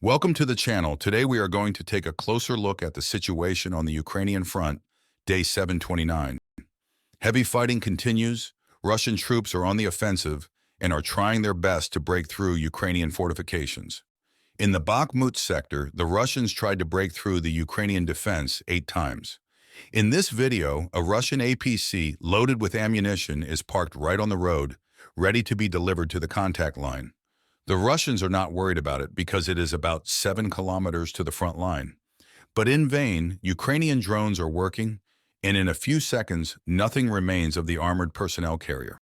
Welcome to the channel. Today we are going to take a closer look at the situation on the Ukrainian front, day 729. Heavy fighting continues, Russian troops are on the offensive and are trying their best to break through Ukrainian fortifications. In the Bakhmut sector, the Russians tried to break through the Ukrainian defense 8 times. In this video, a Russian APC loaded with ammunition is parked right on the road, ready to be delivered to the contact line. The Russians are not worried about it because it is about 7 kilometers to the front line. But in vain, Ukrainian drones are working, and in a few seconds, nothing remains of the armored personnel carrier.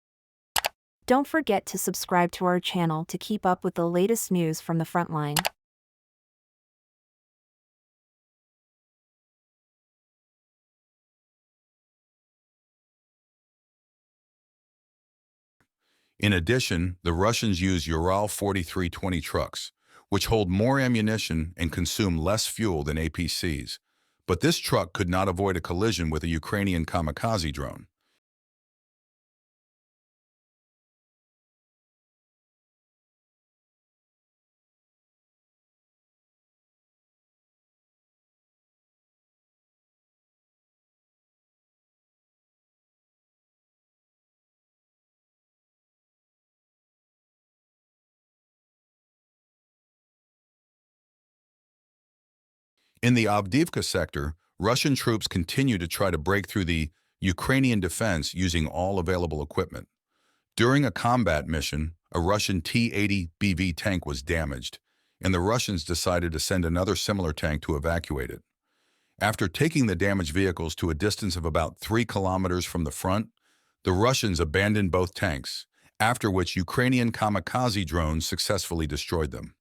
Don't forget to subscribe to our channel to keep up with the latest news from the front line. In addition, the Russians use Ural 4320 trucks, which hold more ammunition and consume less fuel than APCs. But this truck could not avoid a collision with a Ukrainian kamikaze drone. In the Avdiivka sector, Russian troops continue to try to break through the Ukrainian defense using all available equipment. During a combat mission, a Russian T-80 BV tank was damaged, and the Russians decided to send another similar tank to evacuate it. After taking the damaged vehicles to a distance of about 3 kilometers from the front, the Russians abandoned both tanks, after which Ukrainian kamikaze drones successfully destroyed them.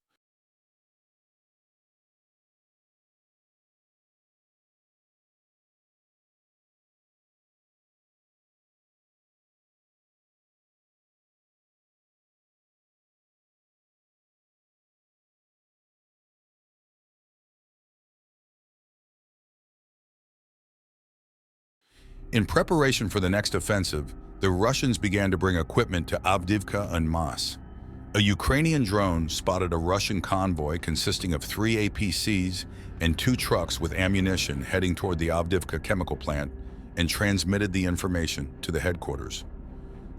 In preparation for the next offensive, the Russians began to bring equipment to Avdiivka en masse. A Ukrainian drone spotted a Russian convoy consisting of 3 APCs and 2 trucks with ammunition heading toward the Avdiivka chemical plant and transmitted the information to the headquarters.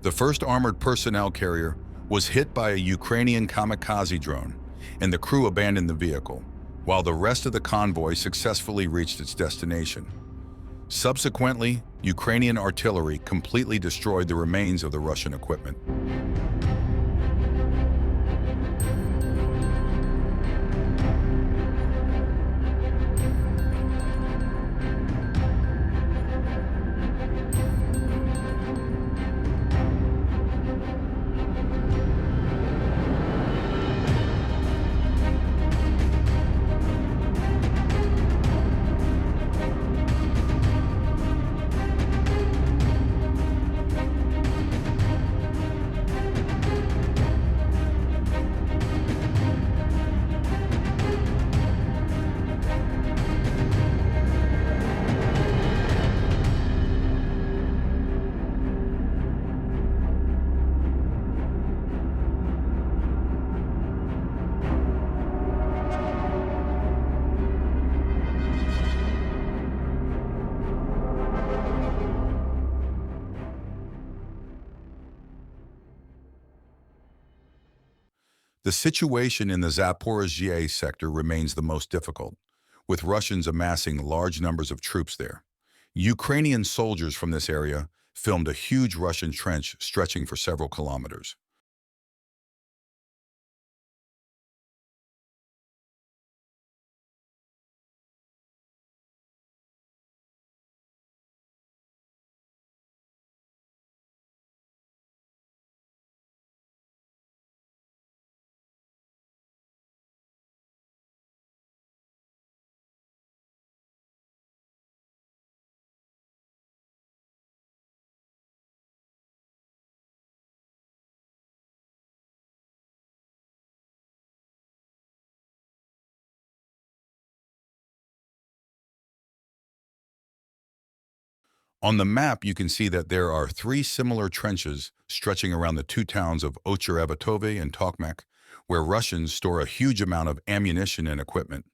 The first armored personnel carrier was hit by a Ukrainian kamikaze drone, and the crew abandoned the vehicle, while the rest of the convoy successfully reached its destination. Subsequently, Ukrainian artillery completely destroyed the remains of the Russian equipment. The situation in the Zaporizhzhia sector remains the most difficult, with Russians amassing large numbers of troops there. Ukrainian soldiers from this area filmed a huge Russian trench stretching for several kilometers. On the map, you can see that there are 3 similar trenches stretching around the 2 towns of Ocherevatove and Tokmak, where Russians store a huge amount of ammunition and equipment.